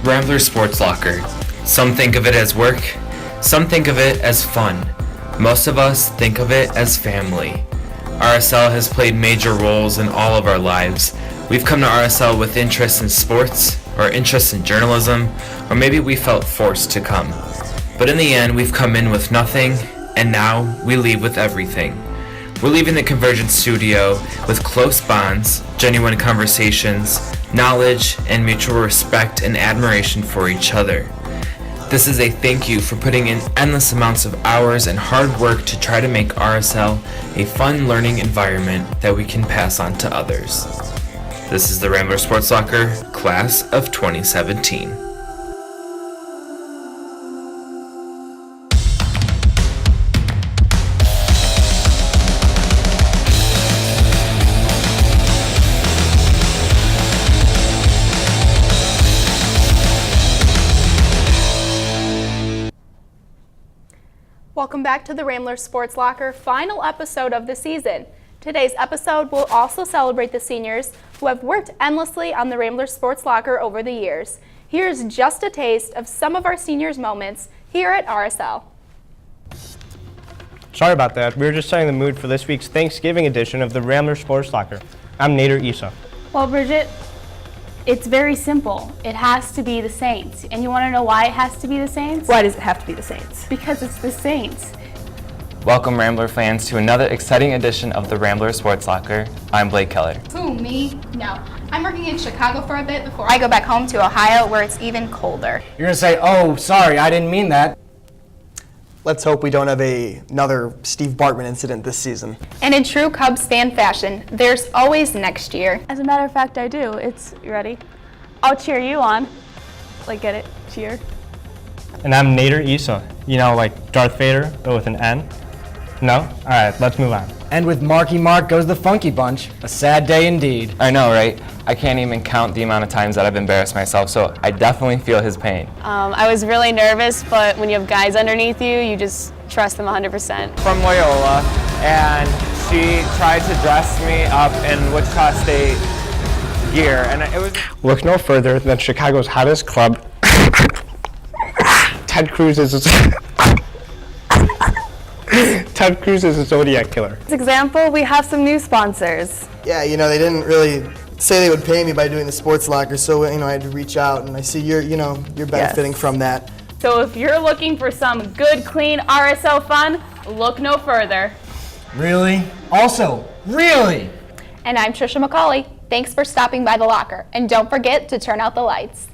Rambler Sports Locker. Some think of it as work, some think of it as fun. Most of us think of it as family. RSL has played major roles in all of our lives. We've come to RSL with interest in sports, or interest in journalism, or maybe we felt forced to come. But in the end, we've come in with nothing, and now we leave with everything. We're leaving the Convergence studio with close bonds, genuine conversations, knowledge, and mutual respect and admiration for each other. This is a thank you for putting in endless amounts of hours and hard work to try to make RSL a fun learning environment that we can pass on to others. This is the Rambler Sports Locker, Class of 2017. Welcome back to the Rambler Sports Locker final episode of the season. Today's episode will also celebrate the seniors who have worked endlessly on the Rambler Sports Locker over the years. Here's just a taste of some of our seniors' moments here at RSL. Sorry about that. We were just setting the mood for this week's Thanksgiving edition of the Rambler Sports Locker. I'm Nader Issa. Well, Bridget, it's very simple. It has to be the Saints. And you want to know why it has to be the Saints? Why does it have to be the Saints? Because it's the Saints. Welcome, Rambler fans, to another exciting edition of the Rambler Sports Locker. I'm Blake Keller. Who, me? No. I'm working in Chicago for a bit before I go back home to Ohio where it's even colder. You're going to say, oh, sorry, I didn't mean that. Let's hope we don't have another Steve Bartman incident this season. And in true Cubs fan fashion, there's always next year. As a matter of fact, I do. You ready? I'll cheer you on. Like, get it? Cheer. And I'm Nader Issa. You know, like Darth Vader, but with an N? No? All right, let's move on. And with Marky Mark goes the Funky Bunch. A sad day indeed. I know, right? I can't even count the amount of times that I've embarrassed myself, so I definitely feel his pain. I was really nervous, but when you have guys underneath you, you just trust them 100%. From Loyola, and she tried to dress me up in Wichita State gear, and it was... Look no further than Chicago's hottest club. Ted Cruz is a Zodiac killer. As example, we have some new sponsors. Yeah, you know, they didn't really say they would pay me by doing the Sports Locker, so, you know, I had to reach out, and I see you're benefiting from that. So if you're looking for some good, clean RSL fun, look no further. Really? Also, really? And I'm Trisha McCauley. Thanks for stopping by the locker. And don't forget to turn out the lights.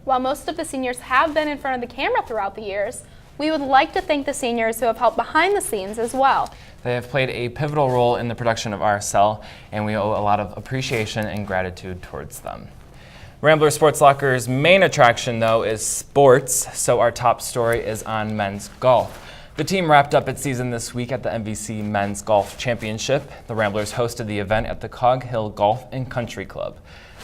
While most of the seniors have been in front of the camera throughout the years, we would like to thank the seniors who have helped behind the scenes as well. They have played a pivotal role in the production of RSL, and we owe a lot of appreciation and gratitude towards them. Rambler Sports Locker's main attraction, though, is sports, so our top story is on men's golf. The team wrapped up its season this week at the MVC Men's Golf Championship. The Ramblers hosted the event at the Cog Hill Golf and Country Club.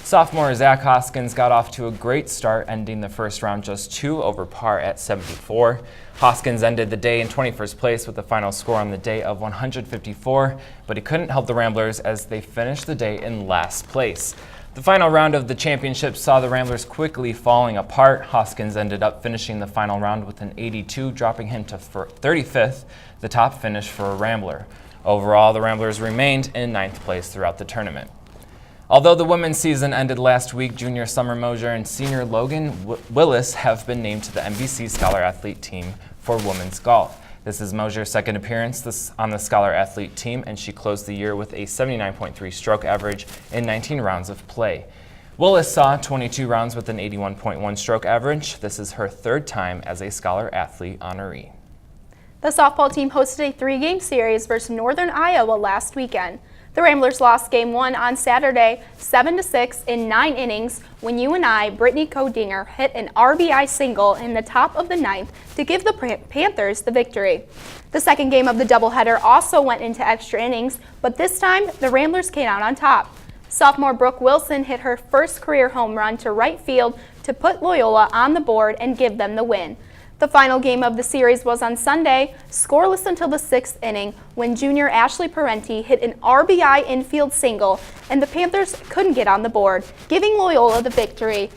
Sophomore Zach Hoskins got off to a great start, ending the first round just 2 over par at 74. Hoskins ended the day in 21st place with the final score on the day of 154, but he couldn't help the Ramblers as they finished the day in last place. The final round of the championship saw the Ramblers quickly falling apart. Hoskins ended up finishing the final round with an 82, dropping him to 35th, the top finish for a Rambler. Overall, the Ramblers remained in 9th place throughout the tournament. Although the women's season ended last week, junior Summer Mosier and senior Logan Willis have been named to the MVC Scholar Athlete team for women's golf. This is Mosier's second appearance on the Scholar Athlete team, and she closed the year with a 79.3 stroke average in 19 rounds of play. Willis saw 22 rounds with an 81.1 stroke average. This is her 3rd time as a Scholar Athlete honoree. The softball team hosted a 3-game series versus Northern Iowa last weekend. The Ramblers lost Game 1 on Saturday, 7-6 in 9 innings when UNI Brittany Codinger hit an RBI single in the top of the 9th to give the Panthers the victory. The second game of the doubleheader also went into extra innings, but this time the Ramblers came out on top. Sophomore Brooke Wilson hit her first career home run to right field to put Loyola on the board and give them the win. The final game of the series was on Sunday, scoreless until the 6th inning when junior Ashley Parenti hit an RBI infield single and the Panthers couldn't get on the board, giving Loyola the victory.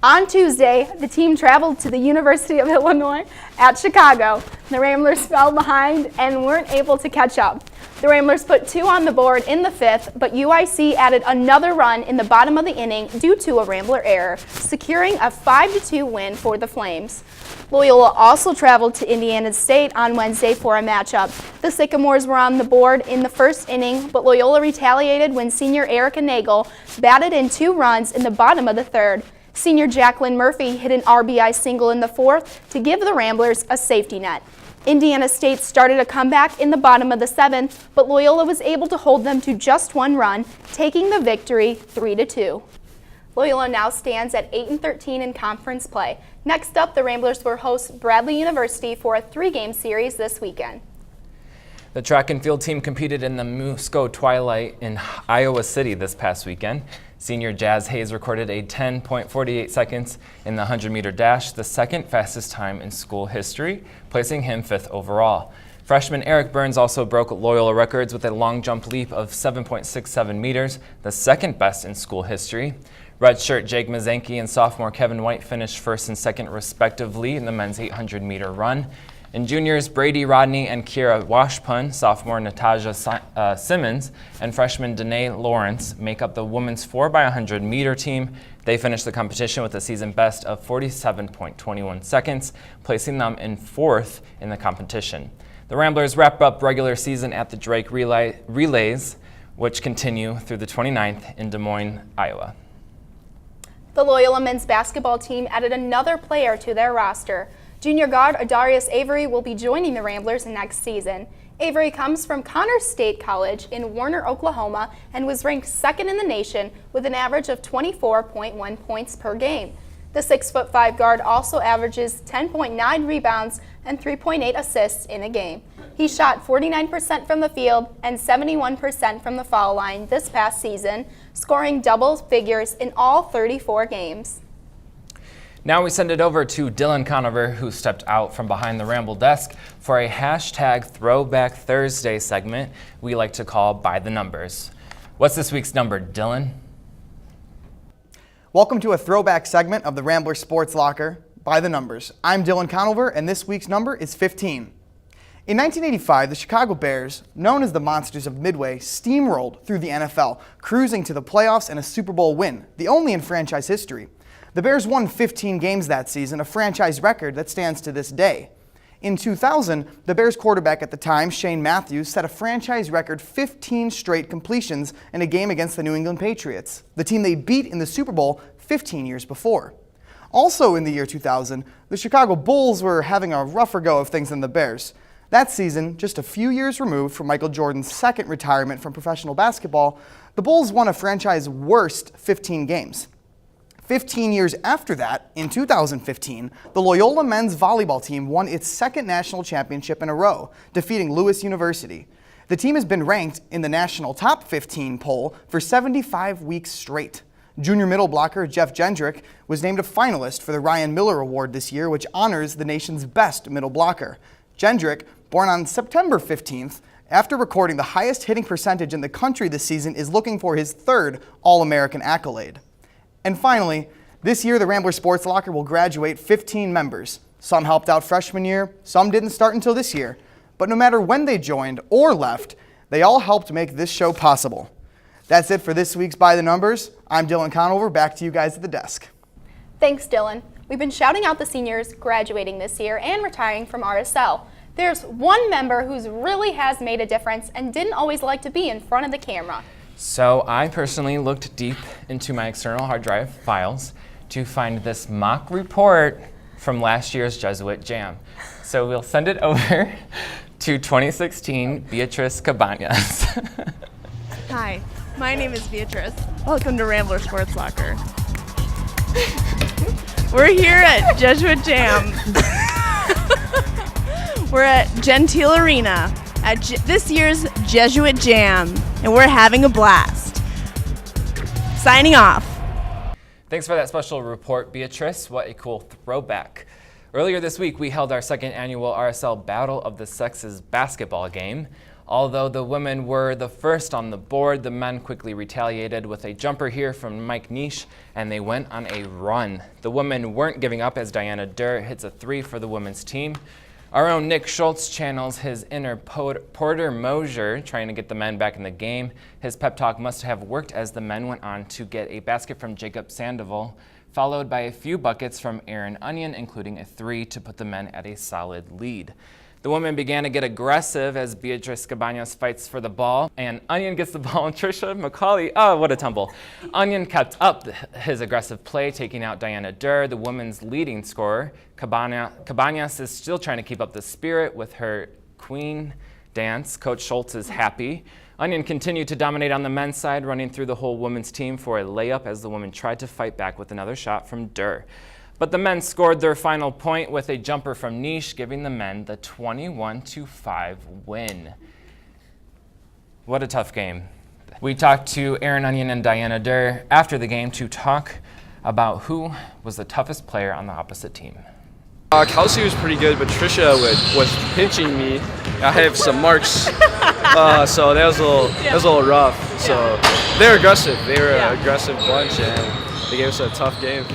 On Tuesday, the team traveled to the University of Illinois at Chicago. The Ramblers fell behind and weren't able to catch up. The Ramblers put 2 on the board in the 5th, but UIC added another run in the bottom of the inning due to a Rambler error, securing a 5-2 win for the Flames. Loyola also traveled to Indiana State on Wednesday for a matchup. The Sycamores were on the board in the first inning, but Loyola retaliated when senior Erica Nagel batted in 2 runs in the bottom of the 3rd. Senior Jacqueline Murphy hit an RBI single in the 4th to give the Ramblers a safety net. Indiana State started a comeback in the bottom of the 7th, but Loyola was able to hold them to just 1 run, taking the victory 3-2. Loyola now stands at 8-13 in conference play. Next up, the Ramblers will host Bradley University for a 3-game series this weekend. The track and field team competed in the Musco Twilight in Iowa City this past weekend. Senior Jazz Hayes recorded a 10.48 seconds in the 100-meter dash, the second fastest time in school history, placing him 5th overall. Freshman Eric Burns also broke Loyola records with a long jump leap of 7.67 meters, the second best in school history. Redshirt Jake Mazanke and sophomore Kevin White finished 1st and 2nd respectively in the men's 800-meter run. And juniors Brady Rodney and Kira Washpun, sophomore Natasha Simmons, and freshman Danae Lawrence make up the women's 4x100 meter team. They finished the competition with a season best of 47.21 seconds, placing them in 4th in the competition. The Ramblers wrap up regular season at the Drake Relays, which continue through the 29th in Des Moines, Iowa. The Loyola men's basketball team added another player to their roster. Junior guard Adarius Avery will be joining the Ramblers next season. Avery comes from Connors State College in Warner, Oklahoma, and was ranked 2nd in the nation with an average of 24.1 points per game. The 6'5" guard also averages 10.9 rebounds and 3.8 assists in a game. He shot 49% from the field and 71% from the foul line this past season, scoring double figures in all 34 games. Now we send it over to Dylan Conover, who stepped out from behind the Ramble desk for a hashtag Throwback Thursday segment we like to call By the Numbers. What's this week's number, Dylan? Welcome to a throwback segment of the Rambler Sports Locker, By the Numbers. I'm Dylan Conover, and this week's number is 15. In 1985, the Chicago Bears, known as the Monsters of Midway, steamrolled through the NFL, cruising to the playoffs and a Super Bowl win, the only in franchise history. The Bears won 15 games that season, a franchise record that stands to this day. In 2000, the Bears quarterback at the time, Shane Matthews, set a franchise record 15 straight completions in a game against the New England Patriots, the team they beat in the Super Bowl 15 years before. Also in the year 2000, the Chicago Bulls were having a rougher go of things than the Bears. That season, just a few years removed from Michael Jordan's second retirement from professional basketball, the Bulls won a franchise worst 15 games. 15 years after that, in 2015, the Loyola men's volleyball team won its second national championship in a row, defeating Lewis University. The team has been ranked in the national top 15 poll for 75 weeks straight. Junior middle blocker Jeff Jendrick was named a finalist for the Ryan Miller Award this year, which honors the nation's best middle blocker. Jendrick, born on September 15th, after recording the highest hitting percentage in the country this season, is looking for his 3rd All-American accolade. And finally, this year the Rambler Sports Locker will graduate 15 members. Some helped out freshman year, some didn't start until this year. But no matter when they joined or left, they all helped make this show possible. That's it for this week's By the Numbers. I'm Dylan Conover, back to you guys at the desk. Thanks, Dylan. We've been shouting out the seniors graduating this year and retiring from RSL. There's one member who really has made a difference and didn't always like to be in front of the camera. So I personally looked deep into my external hard drive files to find this mock report from last year's Jesuit Jam. So we'll send it over to 2016 Beatrice Cabanas. Hi, my name is Beatrice. Welcome to Rambler Sports Locker. We're here at Jesuit Jam. We're at Gentile Arena at this year's Jesuit Jam, and we're having a blast. Signing off. Thanks for that special report, Beatrice. What a cool throwback. Earlier this week, we held our second annual RSL Battle of the Sexes basketball game. Although the women were the first on the board, the men quickly retaliated with a jumper here from Mike Niche, and they went on a run. The women weren't giving up as Diana Durr hits a 3 for the women's team. Our own Nick Schultz channels his inner Porter Mosier, trying to get the men back in the game. His pep talk must have worked as the men went on to get a basket from Jacob Sandoval, followed by a few buckets from Aaron Onion, including a 3 to put the men at a solid lead. The women began to get aggressive as Beatriz Cabañas fights for the ball, and Onion gets the ball, and Trisha McCauley, oh, what a tumble. Onion kept up his aggressive play, taking out Diana Durr, the women's leading scorer. Cabañas is still trying to keep up the spirit with her queen dance. Coach Schultz is happy. Onion continued to dominate on the men's side, running through the whole women's team for a layup as the women tried to fight back with another shot from Durr. But the men scored their final point with a jumper from Niche, giving the men the 21-5 win. What a tough game. We talked to Aaron Onion and Diana Durr after the game to talk about who was the toughest player on the opposite team. Kelsey was pretty good, but Trisha was pinching me. I have some marks, so that was a little rough. So they were aggressive. They were an aggressive bunch, and they gave us a tough game.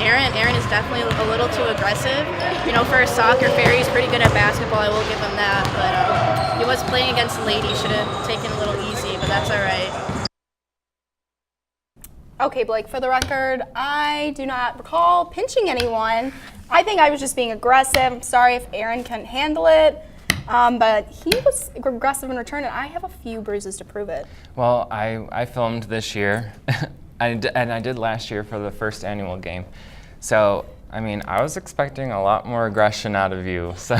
Aaron is definitely a little too aggressive. You know, for a soccer fairy, he's pretty good at basketball. I will give him that. But he was playing against a lady. Should have taken it a little easy, but that's all right. Okay, Blake, for the record, I do not recall pinching anyone. I think I was just being aggressive. I'm sorry if Aaron couldn't handle it. But he was aggressive in return, and I have a few bruises to prove it. Well, I filmed this year, and I did last year for the first annual game. So, I mean, I was expecting a lot more aggression out of you, so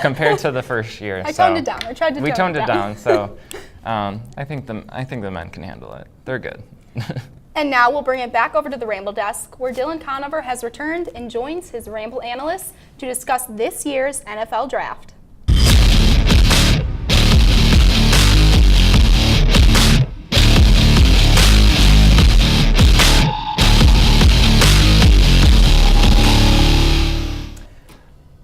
compared to the first year. I toned it down. I tried to tone it down. We toned it down, so I think the men can handle it. They're good. And now we'll bring it back over to the Ramble desk, where Dylan Conover has returned and joins his Ramble analysts to discuss this year's NFL Draft.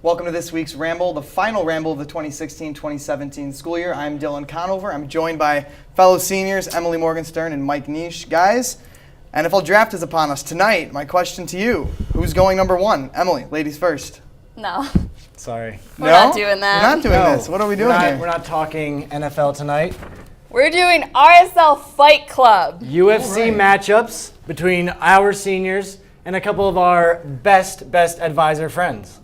Welcome to this week's Ramble, the final Ramble of the 2016-2017 school year. I'm Dylan Conover. I'm joined by fellow seniors Emily Morgenstern and Mike Niche. Guys, NFL Draft is upon us tonight. My question to you, who's going number 1? Emily, ladies first. No. Sorry. We're not doing that. We're not doing this. What are we doing here? We're not talking NFL tonight. We're doing RSL Fight Club. UFC matchups between our seniors and a couple of our best advisor friends.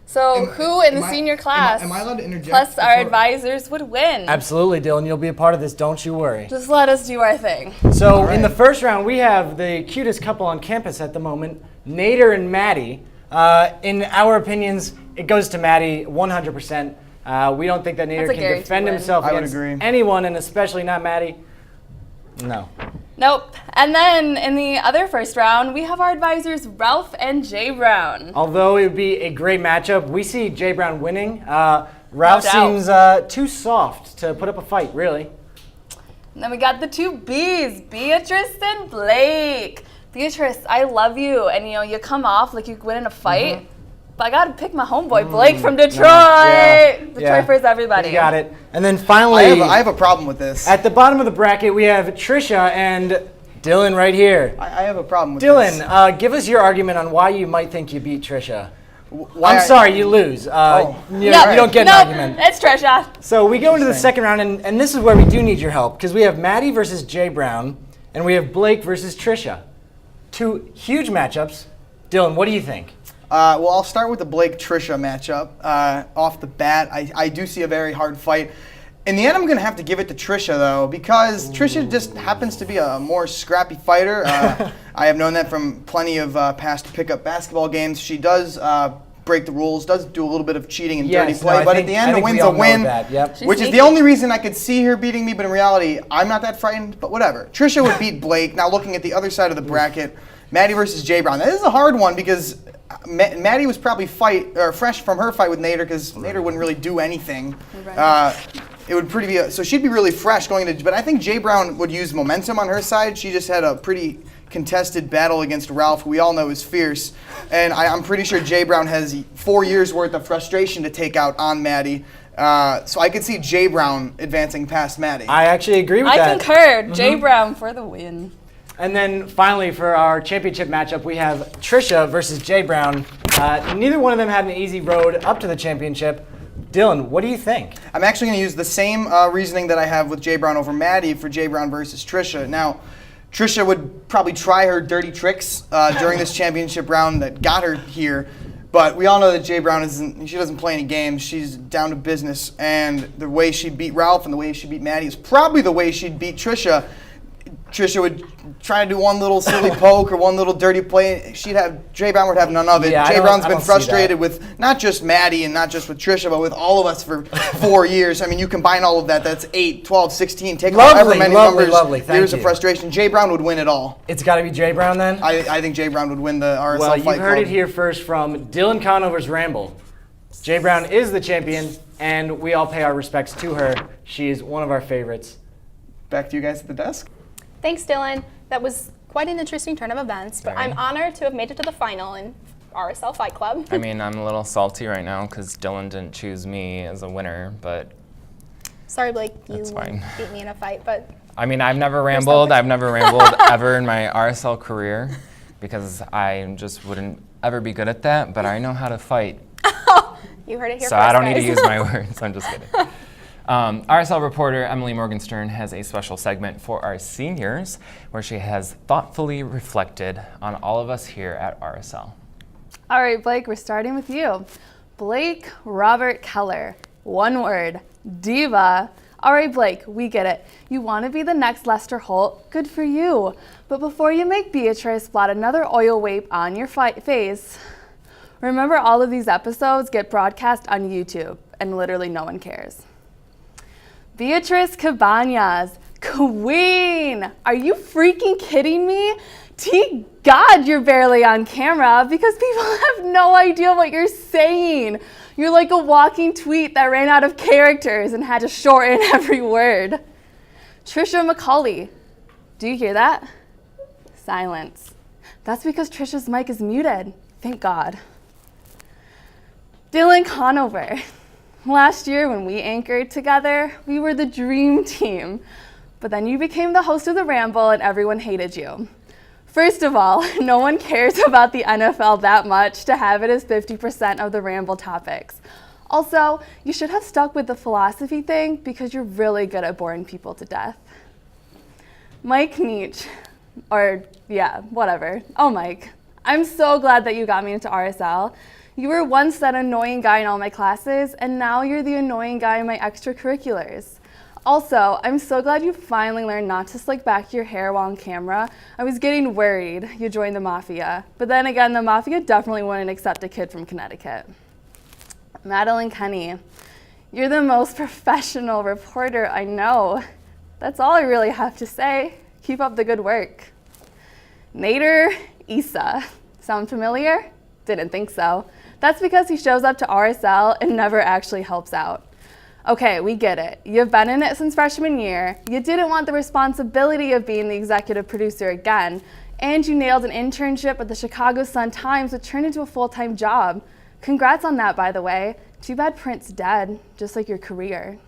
So who in the senior class, am I allowed to interject plus our advisors, would win? Absolutely, Dylan. You'll be a part of this. Don't you worry. Just let us do our thing. So in the first round, we have the cutest couple on campus at the moment, Nader and Maddie. In our opinions, it goes to Maddie 100%. We don't think that Nader can defend himself against anyone, and especially not Maddie. No. Nope. And then in the other first round, we have our advisors Ralph and Jay Brown. Although it would be a great matchup, we see Jay Brown winning. Ralph seems too soft to put up a fight, really. And then we got the two Bs, Beatrice and Blake. Beatrice, I love you, and you come off like you win in a fight. But I gotta pick my homeboy Blake from Detroit. Detroit first, everybody. You got it. And then finally, I have a problem with this. At the bottom of the bracket, we have Trisha and Dylan right here. I have a problem with Dylan, this. give us your argument on why you might think you beat Trisha. I'm sorry, you lose. You don't get an argument. It's Trisha. So we go into the second round, and this is where we do need your help, because we have Maddie versus Jay Brown, and we have Blake versus Trisha. Two huge matchups. Dylan, what do you think? Well, I'll start with the Blake-Trisha matchup. Off the bat, I do see a very hard fight. In the end, I'm going to have to give it to Trisha, though, because Trisha just happens to be a more scrappy fighter. I have known that from plenty of past pickup basketball games. She does break the rules, does do a little bit of cheating and dirty play, but at the end, a win's a win, which is the only reason I could see her beating me, but in reality, I'm not that frightened, but whatever. Trisha would beat Blake. Now, looking at the other side of the bracket, Maddie versus Jay Brown. That is a hard one because Maddie was probably fresh from her fight with Nader because Nader wouldn't really do anything. it would so she'd be really fresh going into, but I think Jay Brown would use momentum on her side. She just had a pretty contested battle against Ralph, who we all know is fierce. And I'm pretty sure Jay Brown has 4 years worth of frustration to take out on Maddie. So I could see Jay Brown advancing past Maddie. I actually agree with I that. concur. Jay Brown for the win. And then finally, for our championship matchup, we have Trisha versus Jay Brown. Neither one of them had an easy road up to the championship. Dylan, what do you think? I'm actually going to use the same reasoning that I have with Jay Brown over Maddie for Jay Brown versus Trisha. Now, Trisha would probably try her dirty tricks during this championship round that got her here. But we all know that Jay Brown she doesn't play any games. She's down to business. And the way she beat Ralph and the way she beat Maddie is probably the way she'd beat Trisha. Trisha would try to do one little silly poke or one little dirty play. Jay Brown would have none of it. Yeah, Jay Brown's been frustrated with not just Maddie and not just with Trisha, but with all of us for 4 years. I mean, you combine all of that, that's 8, 12, 16. Take however many years of frustration. Jay Brown would win it all. It's got to be Jay Brown then? I think Jay Brown would win the RSL Well, Fight you've heard Club. it here first from Dylan Conover's Ramble. Jay Brown is the champion, and we all pay our respects to her. She is one of our favorites. Back to you guys at the desk. Thanks, Dylan. That was quite an interesting turn of events, but I'm honored to have made it to the final in RSL Fight Club. I mean, I'm a little salty right now because Dylan didn't choose me as a winner, but Sorry, Blake, you fine. beat me in a fight, but I mean, I've never rambled. I've never rambled ever in my RSL career because I just wouldn't ever be good at that, but I know how to fight. you heard it here So first, I don't guys. need to use my words. I'm just kidding. RSL reporter Emily Morgenstern has a special segment for our seniors where she has thoughtfully reflected on all of us here at RSL. All right, Blake, we're starting with you. Blake Robert Keller. One word, diva. All right, Blake, we get it. You want to be the next Lester Holt? Good for you. But before you make Beatrice blot another oil wape on your face, remember all of these episodes get broadcast on YouTube and literally no one cares. Beatrice Cabañas, queen! Are you freaking kidding me? Thank God you're barely on camera because people have no idea what you're saying. You're like a walking tweet that ran out of characters and had to shorten every word. Trisha McCauley, do you hear that? Silence. That's because Trisha's mic is muted. Thank God. Dylan Conover. Last year when we anchored together, we were the dream team. But then you became the host of the Ramble and everyone hated you. First of all, no one cares about the NFL that much to have it as 50% of the Ramble topics. Also, you should have stuck with the philosophy thing because you're really good at boring people to death. Mike Neach, whatever. Oh, Mike, I'm so glad that you got me into RSL. You were once that annoying guy in all my classes, and now you're the annoying guy in my extracurriculars. Also, I'm so glad you finally learned not to slick back your hair while on camera. I was getting worried you joined the Mafia. But then again, the Mafia definitely wouldn't accept a kid from Connecticut. Madeline Kenny, you're the most professional reporter I know. That's all I really have to say. Keep up the good work. Nader Issa, sound familiar? Didn't think so. That's because he shows up to RSL and never actually helps out. Okay, we get it. You've been in it since freshman year. You didn't want the responsibility of being the executive producer again, and you nailed an internship at the Chicago Sun-Times, which turned into a full-time job. Congrats on that, by the way. Too bad Print's dead, just like your career.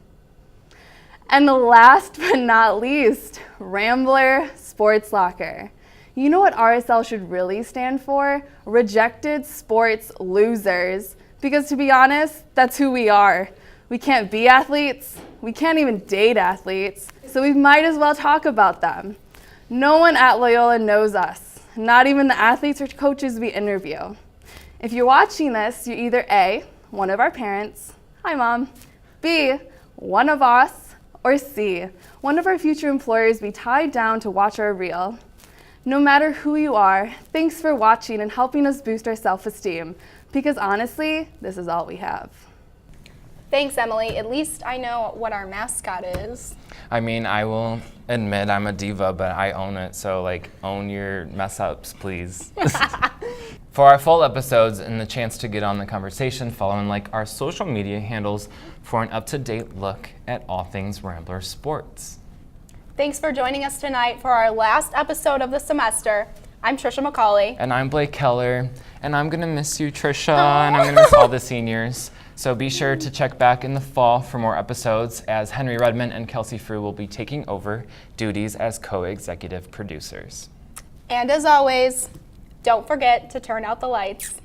And last but not least, Rambler Sports Locker. You know what RSL should really stand for? Rejected Sports Losers. Because to be honest, that's who we are. We can't be athletes. We can't even date athletes. So we might as well talk about them. No one at Loyola knows us, not even the athletes or coaches we interview. If you're watching this, you're either A, one of our parents, hi Mom, B, one of us, or C, one of our future employers we tied down to watch our reel. No matter who you are, thanks for watching and helping us boost our self-esteem, because honestly, this is all we have. Thanks, Emily. At least I know what our mascot is. I mean, I will admit I'm a diva, but I own it, so own your mess ups, please. For our full episodes and the chance to get on the conversation, follow and like our social media handles for an up-to-date look at all things Rambler sports. Thanks for joining us tonight for our last episode of the semester. I'm Trisha McCauley. And I'm Blake Keller, and I'm gonna miss you, Trisha, and I'm gonna miss all the seniors. So be sure to check back in the fall for more episodes, as Henry Redmond and Kelsey Frew will be taking over duties as co-executive producers. And as always, don't forget to turn out the lights.